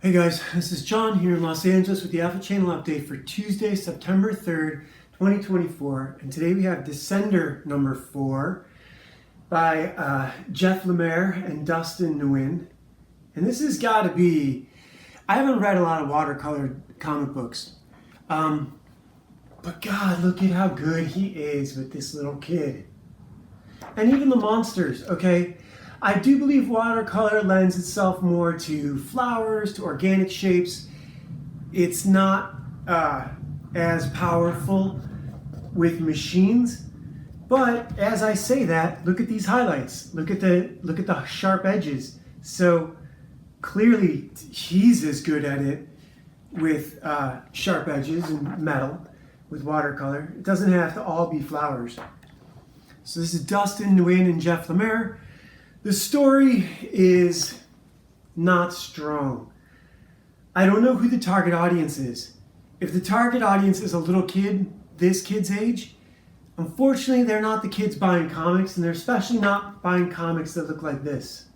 Hey guys, this is John here in Los Angeles with the Alpha Channel update for Tuesday, September 3rd, 2024. And today we have Descender number 4 by Jeff Lemire and Dustin Nguyen. And this has got to be, I haven't read a lot of watercolor comic books. But God, look at how good he is with this little kid. And even the monsters, okay? I do believe watercolor lends itself more to flowers, to organic shapes. It's not as powerful with machines. But as I say that, look at these highlights. Look at the sharp edges. So clearly he's as good at it with sharp edges and metal with watercolor. It doesn't have to all be flowers. So this is Dustin Nguyen and Jeff Lemire. The story is not strong. I don't know who the target audience is. If the target audience is a little kid, this kid's age, unfortunately they're not the kids buying comics, and they're especially not buying comics that look like this.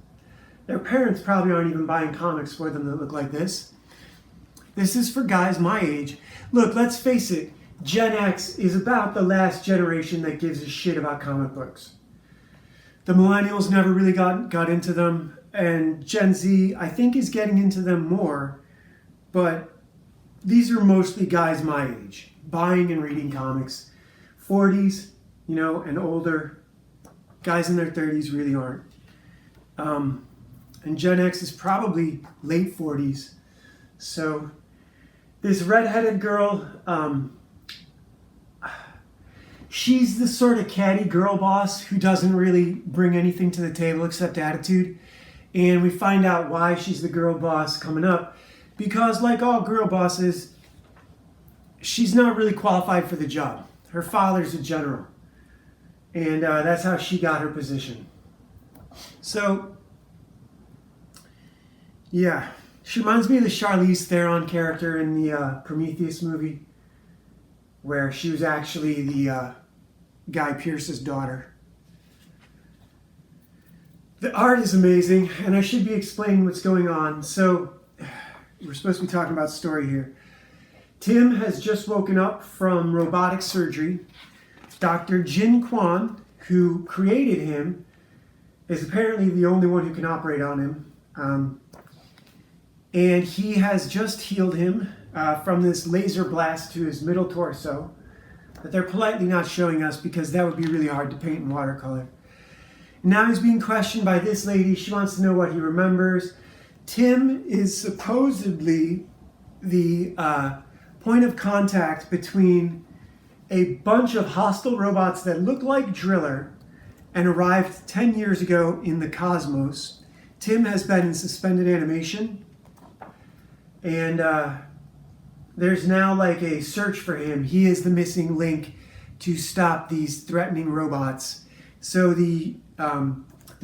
Their parents probably aren't even buying comics for them that look like this. This is for guys my age. Look, let's face it, Gen X is about the last generation that gives a shit about comic books. The millennials never really got into them, and Gen Z, I think, is getting into them more, but these are mostly guys my age, buying and reading comics. 40s, and older. Guys in their 30s really aren't. And Gen X is probably late 40s. So this redheaded girl, she's the sort of catty girl boss who doesn't really bring anything to the table except attitude. And we find out why she's the girl boss coming up. Because like all girl bosses, she's not really qualified for the job. Her father's a general. And that's how she got her position. So, yeah. She reminds me of the Charlize Theron character in the Prometheus movie, where she was actually the Guy Pearce's daughter. The art is amazing, and I should be explaining what's going on. So, we're supposed to be talking about story here. Tim has just woken up from robotic surgery. Dr. Jin Kwan, who created him, is apparently the only one who can operate on him. And he has just healed him from this laser blast to his middle torso that they're politely not showing us because that would be really hard to paint in watercolor. Now he's being questioned by this lady. She wants to know what he remembers. Tim is supposedly the point of contact between a bunch of hostile robots that look like Driller and arrived 10 years ago in the cosmos. Tim has been in suspended animation, and there's now like a search for him. He is the missing link to stop these threatening robots. So the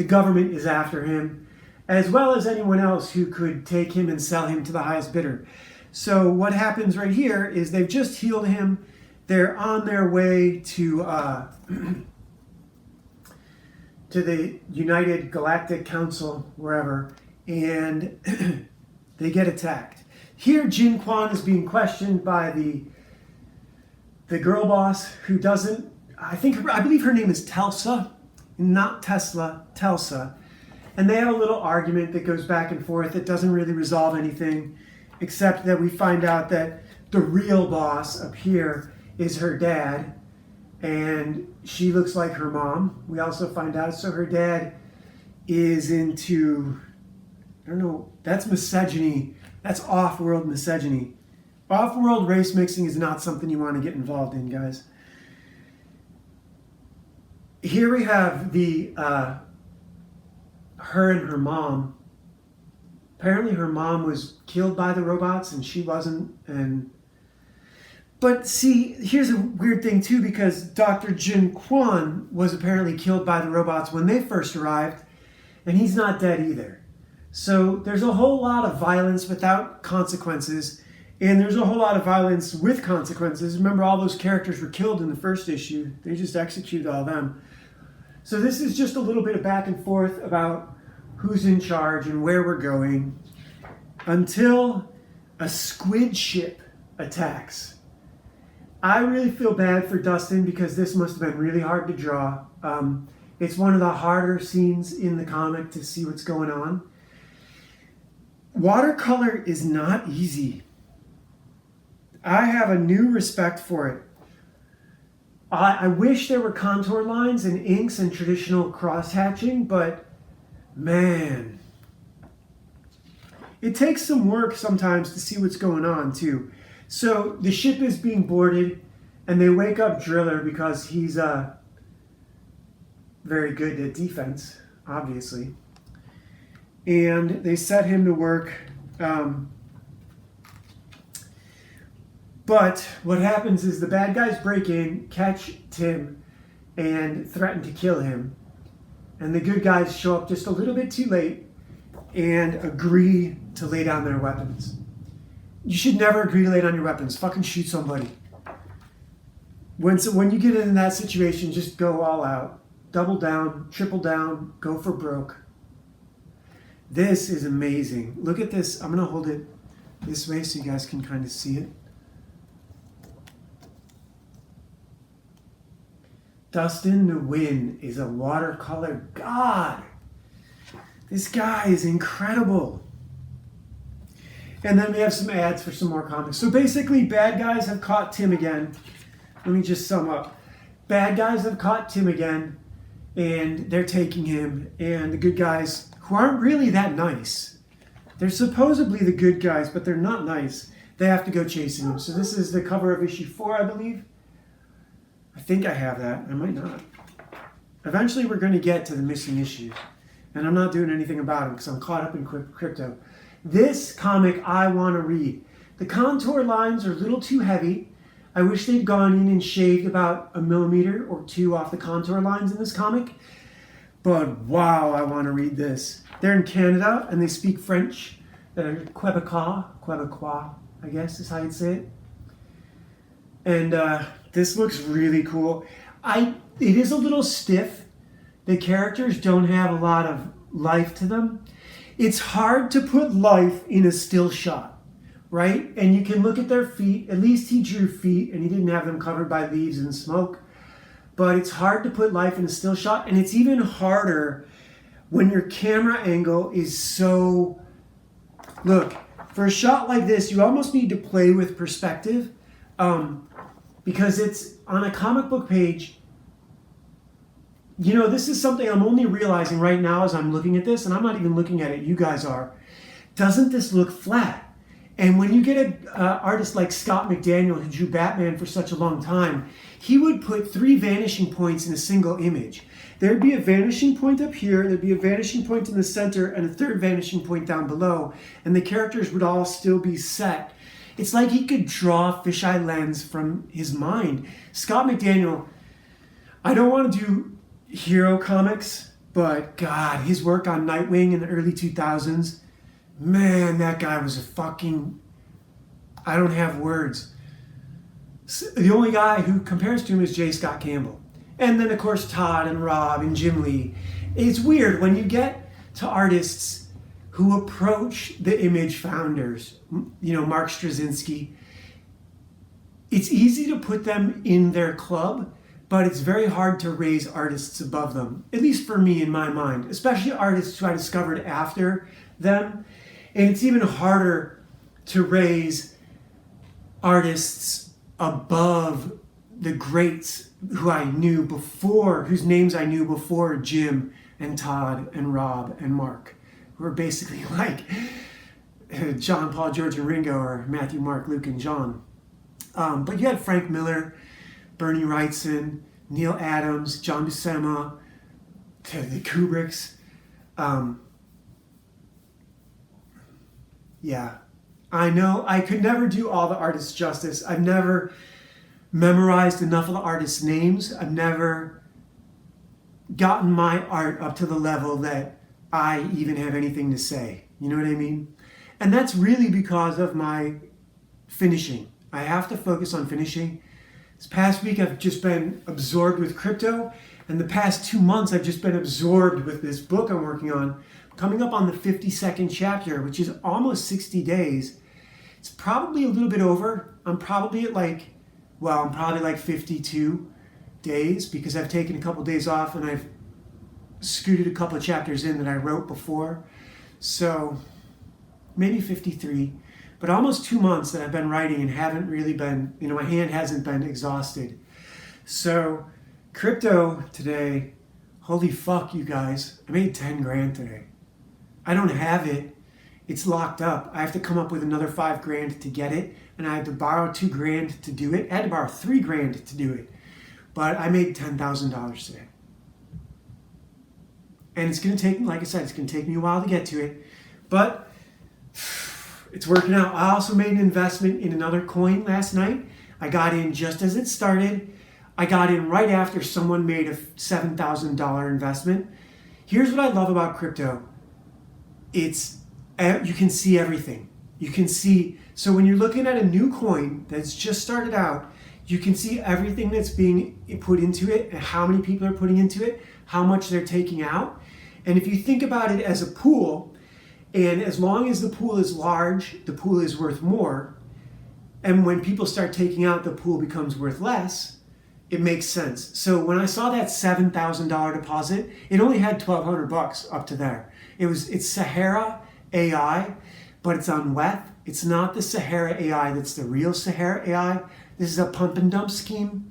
government is after him, as well as anyone else who could take him and sell him to the highest bidder. So what happens right here is they've just healed him. They're on their way to the United Galactic Council, wherever, and they get attacked. Here, Jin Kwan is being questioned by the girl boss who doesn't, I believe her name is Telsa, not Tesla, Telsa. And they have a little argument that goes back and forth that doesn't really resolve anything, except that we find out that the real boss up here is her dad, and she looks like her mom. We also find out, so her dad is into, I don't know, that's misogyny. That's off-world misogyny. Off-world race mixing is not something you want to get involved in, guys. Here we have the her and her mom. Apparently her mom was killed by the robots and she wasn't. But see, here's a weird thing too, because Dr. Jin Kwan was apparently killed by the robots when they first arrived, and he's not dead either. So there's a whole lot of violence without consequences, and there's a whole lot of violence with consequences. Remember, all those characters were killed in the first issue. They just executed all of them. So this is just a little bit of back and forth about who's in charge and where we're going. until a squid ship attacks. I really feel bad for Dustin because this must have been really hard to draw. It's one of the harder scenes in the comic to see what's going on. Watercolor is not easy. I have a new respect for it. I wish there were contour lines and inks and traditional cross-hatching, but man, it takes some work sometimes to see what's going on too. So the ship is being boarded and they wake up Driller because he's very good at defense, obviously. And they set him to work. But what happens is the bad guys break in, catch Tim, and threaten to kill him. And the good guys show up just a little bit too late and agree to lay down their weapons. You should never agree to lay down your weapons. Fucking shoot somebody. When you get in that situation, just go all out. Double down, triple down, go for broke. This is amazing. Look at this. I'm going to hold it this way so you guys can kind of see it. Dustin Nguyen is a watercolor god. This guy is incredible. And then we have some ads for some more comics. So basically, bad guys have caught Tim again. Let me just sum up. Bad guys have caught Tim again, and they're taking him. And the good guys, who aren't really that nice, they're supposedly the good guys, but they're not nice. They have to go chasing him. So this is the cover of issue 4, I believe. I think I have that. I might not. Eventually, we're going to get to the missing issues. And I'm not doing anything about them because I'm caught up in crypto. This comic I want to read. The contour lines are a little too heavy. I wish they'd gone in and shaved about 1 millimeter or 2 off the contour lines in this comic. But wow, I want to read this. They're in Canada and they speak French. Quebecois, I guess is how you'd say it. And this looks really cool. It is a little stiff. The characters don't have a lot of life to them. It's hard to put life in a still shot, right? And you can look at their feet. At least he drew feet and he didn't have them covered by leaves and smoke. But it's hard to put life in a still shot. And it's even harder when your camera angle is so... Look, for a shot like this, you almost need to play with perspective. Because it's on a comic book page. You know, this is something I'm only realizing right now as I'm looking at this, and I'm not even looking at it, you guys are. Doesn't this look flat? And when you get an artist like Scott McDaniel, who drew Batman for such a long time, he would put 3 vanishing points in a single image. There'd be a vanishing point up here, there'd be a vanishing point in the center, and a third vanishing point down below, and the characters would all still be set. It's like he could draw fisheye lens from his mind. Scott McDaniel, I don't want to do hero comics, but God, his work on Nightwing in the early 2000s, man, that guy was a fucking, I don't have words. The only guy who compares to him is J. Scott Campbell. And then, of course, Todd and Rob and Jim Lee. It's weird when you get to artists who approach the Image founders, you know, Mark Straczynski. It's easy to put them in their club, but it's very hard to raise artists above them, at least for me in my mind, especially artists who I discovered after them. And it's even harder to raise artists above the greats who I knew before, whose names I knew before Jim and Todd and Rob and Mark, who are basically like John, Paul, George, and Ringo, or Matthew, Mark, Luke, and John. But you had Frank Miller, Bernie Wrightson, Neil Adams, John Buscema, the Kubricks. Yeah, I know I could never do all the artists justice. I've never memorized enough of the artists' names. I've never gotten my art up to the level that I even have anything to say. You know what I mean? And that's really because of my finishing. I have to focus on finishing. This past week I've just been absorbed with crypto, and the past 2 months I've just been absorbed with this book I'm working on. coming up on the 52nd chapter, which is almost 60 days. It's probably a little bit over. I'm probably like 52 days because I've taken a couple days off and I've scooted a couple of chapters in that I wrote before. So maybe 53, but almost 2 months that I've been writing and haven't really been, my hand hasn't been exhausted. So crypto today, holy fuck, you guys, I made 10 grand today. I don't have it. It's locked up. I have to come up with another 5 grand to get it, and I had to borrow 2 grand to do it. I had to borrow 3 grand to do it, but I made $10,000 today. And it's going to take, like I said, it's going to take me a while to get to it, but it's working out. I also made an investment in another coin last night. I got in just as it started. I got in right after someone made a $7,000 investment. Here's what I love about crypto. You can see everything. You can see, so when you're looking at a new coin that's just started out, you can see everything that's being put into it and how many people are putting into it, how much they're taking out. And if you think about it as a pool, and as long as the pool is large, the pool is worth more. And when people start taking out, the pool becomes worth less. It makes sense. So when I saw that $7,000 deposit, it only had $1,200 up to there. It's Sahara AI, but it's on WETH. It's not the Sahara AI that's the real Sahara AI. This is a pump and dump scheme.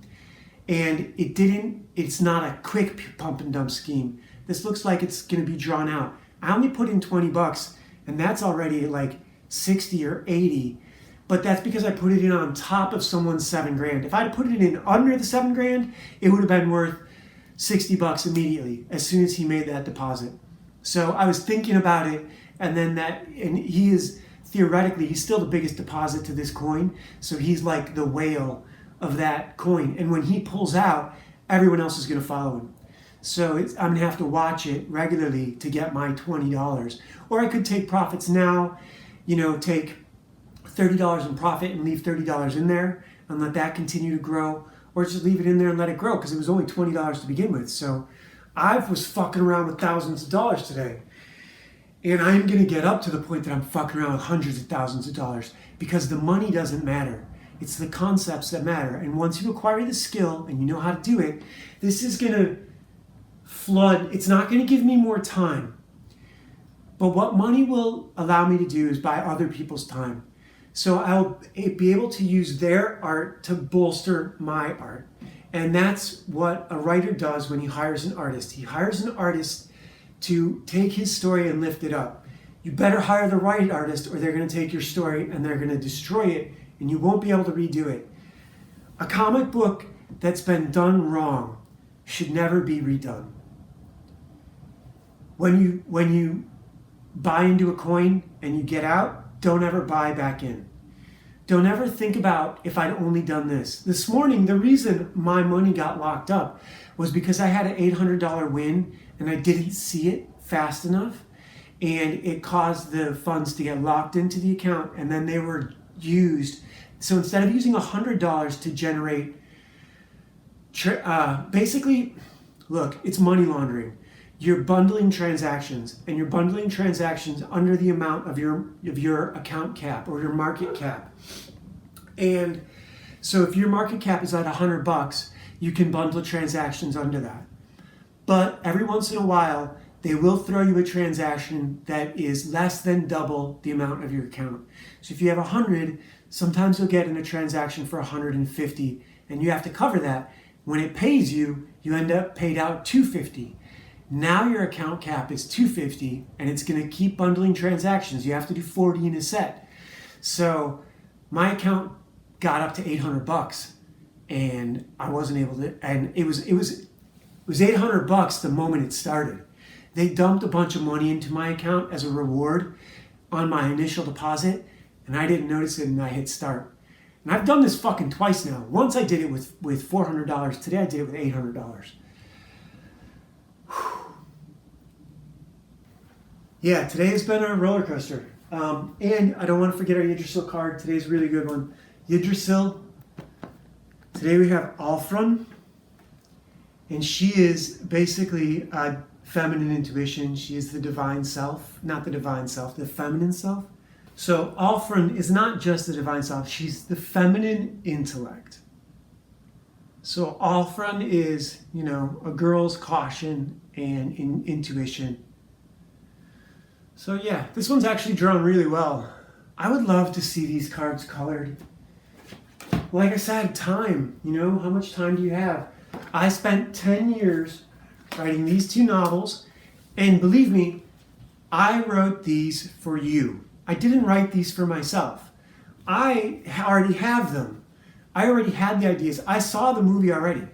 And it's not a quick pump and dump scheme. This looks like it's gonna be drawn out. I only put in $20 and that's already like 60 or 80. But that's because I put it in on top of someone's 7 grand. If I'd put it in under the 7 grand, it would have been worth $60 immediately as soon as he made that deposit. So I was thinking about it, and he is theoretically, he's still the biggest deposit to this coin. So he's like the whale of that coin. And when he pulls out, everyone else is going to follow him. So I'm going to have to watch it regularly to get my $20. Or I could take profits now, take $30 in profit and leave $30 in there and let that continue to grow, or just leave it in there and let it grow because it was only $20 to begin with. So I was fucking around with thousands of dollars today. And I'm going to get up to the point that I'm fucking around with hundreds of thousands of dollars because the money doesn't matter. It's the concepts that matter. And once you acquire the skill and you know how to do it, this is going to flood. It's not going to give me more time. But what money will allow me to do is buy other people's time. So I'll be able to use their art to bolster my art. And that's what a writer does when he hires an artist. He hires an artist to take his story and lift it up. You better hire the right artist or they're going to take your story and they're going to destroy it and you won't be able to redo it. A comic book that's been done wrong should never be redone. When you buy into a coin and you get out, don't ever buy back in. Don't ever think about if I'd only done this. This morning, the reason my money got locked up was because I had an $800 win and I didn't see it fast enough. And it caused the funds to get locked into the account and then they were used. So instead of using $100 to generate, basically, look, it's money laundering. You're bundling transactions and you're bundling transactions under the amount of your account cap or your market cap. And so if your market cap is at $100, you can bundle transactions under that. But every once in a while, they will throw you a transaction that is less than double the amount of your account. So if you have 100, sometimes you'll get in a transaction for 150 and you have to cover that. When it pays you, you end up paid out $250. Now your account cap is $250 and it's going to keep bundling transactions. You have to do 40 in a set. So my account got up to $800 and I wasn't able to, and it was $800 the moment it started. They dumped a bunch of money into my account as a reward on my initial deposit and I didn't notice it and I hit start. And I've done this fucking twice now. Once I did it with $400. Today I did it with $800. Yeah, today has been a roller coaster. And I don't want to forget our Yggdrasil card. Today's a really good one. Yggdrasil. Today we have Alfrun. And she is basically a feminine intuition. She is the divine self, not the divine self, the feminine self. So Alfred is not just the divine self, she's the feminine intellect. So Alfred is, a girl's caution and intuition. So yeah, this one's actually drawn really well. I would love to see these cards colored. Like I said, time, how much time do you have? I spent 10 years writing these 2 novels, and believe me, I wrote these for you. I didn't write these for myself. I already have them. I already had the ideas. I saw the movie already.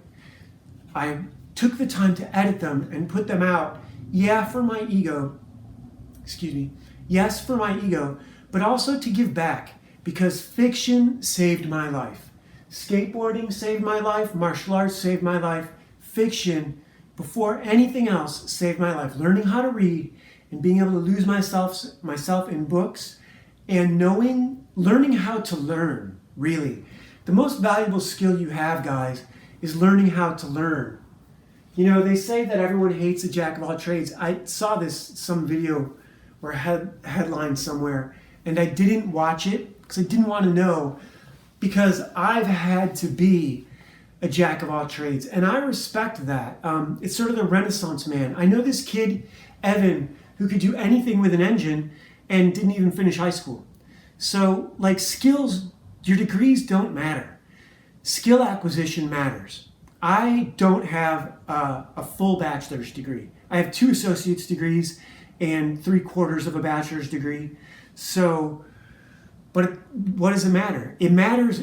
I took the time to edit them and put them out. Yeah, for my ego. Yes, for my ego, but also to give back, because fiction saved my life. Skateboarding saved my life. Martial arts saved my life. Fiction, before anything else, saved my life. Learning how to read and being able to lose myself in books and learning how to learn, really. The most valuable skill you have, guys, is learning how to learn. They say that everyone hates a jack of all trades. I saw some video or headline somewhere, and I didn't watch it because I didn't want to know, because I've had to be a jack of all trades, and I respect that. It's sort of the Renaissance man. I know this kid, Evan, who could do anything with an engine and didn't even finish high school. So, skills, your degrees don't matter. Skill acquisition matters. I don't have a full bachelor's degree. I have 2 associate's degrees and 3/4 of a bachelor's degree. So, but what does it matter? It matters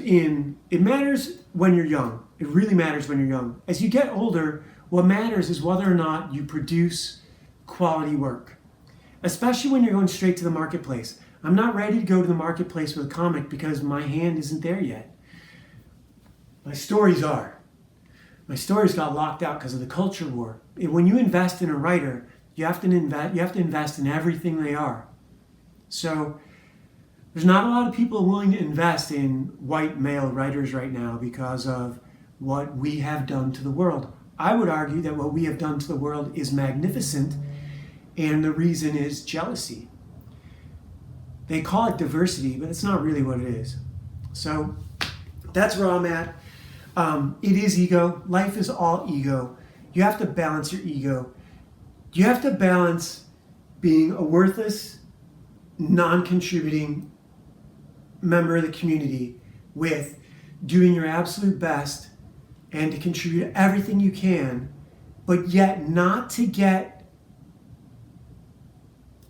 when you're young. It really matters when you're young. As you get older, what matters is whether or not you produce quality work, especially when you're going straight to the marketplace. I'm not ready to go to the marketplace with a comic because my hand isn't there yet. My stories are. My stories got locked out because of the culture war. When you invest in a writer, you have to invest in everything they are. So there's not a lot of people willing to invest in white male writers right now because of what we have done to the world. I would argue that what we have done to the world is magnificent, and the reason is jealousy. They call it diversity, but it's not really what it is. So that's where I'm at. It is ego. Life is all ego. You have to balance your ego. You have to balance being a worthless, non-contributing member of the community with doing your absolute best and to contribute everything you can, but yet not to get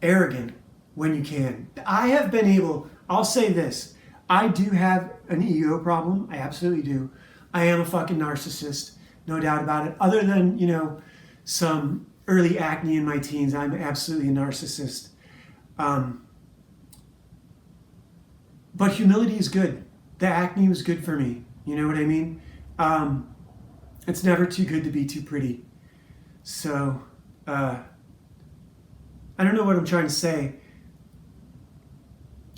arrogant when you can. I have been able, I'll say this, I do have an ego problem. I absolutely do. I am a fucking narcissist, no doubt about it. Other than, some early acne in my teens, I'm absolutely a narcissist. But humility is good. The acne was good for me. You know what I mean? It's never too good to be too pretty. So, I don't know what I'm trying to say.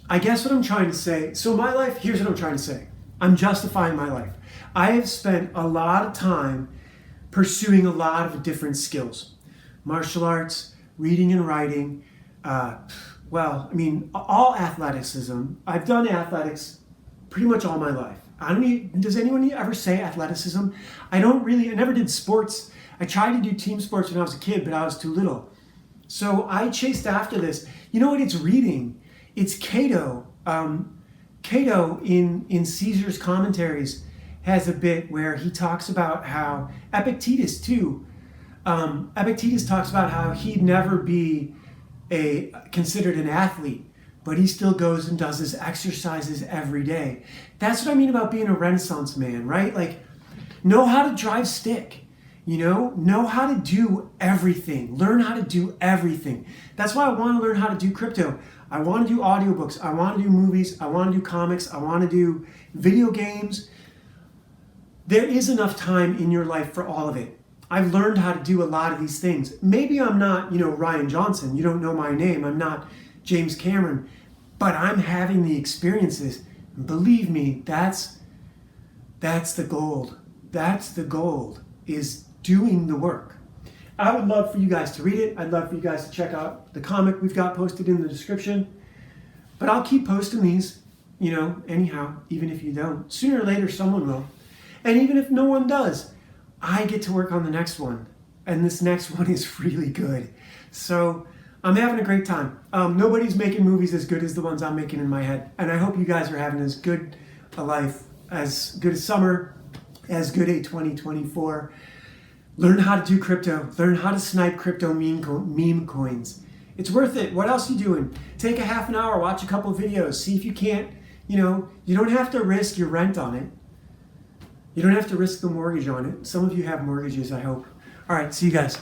I guess what I'm trying to say, so my life, here's what I'm trying to say. I'm justifying my life. I have spent a lot of time pursuing a lot of different skills. Martial arts, reading and writing, all athleticism. I've done athletics pretty much all my life. Does anyone ever say athleticism? I never did sports. I tried to do team sports when I was a kid, but I was too little. So I chased after this. You know what? It's reading. It's Cato. Cato in Caesar's commentaries has a bit where he talks about how Epictetus too. Epictetus talks about how he'd never be considered an athlete, but he still goes and does his exercises every day. That's what I mean about being a Renaissance man, right? Know how to drive stick. Know how to do everything. Learn how to do everything. That's why I want to learn how to do crypto. I want to do audiobooks. I want to do movies. I want to do comics. I want to do video games. There is enough time in your life for all of it. I've learned how to do a lot of these things. Maybe I'm not, Ryan Johnson. You don't know my name. I'm not James Cameron. But I'm having the experiences. And believe me, that's the gold. That's the gold, is doing the work. I would love for you guys to read it. I'd love for you guys to check out the comic we've got posted in the description. But I'll keep posting these, anyhow, even if you don't. Sooner or later, someone will. And even if no one does, I get to work on the next one. And this next one is really good. So I'm having a great time. Nobody's making movies as good as the ones I'm making in my head. And I hope you guys are having as good a life, as good a summer, as good a 2024. Learn how to do crypto. Learn how to snipe crypto meme coins. It's worth it. What else are you doing? Take a half an hour, watch a couple of videos, see if you can't, you don't have to risk your rent on it. You don't have to risk the mortgage on it. Some of you have mortgages, I hope. All right, see you guys.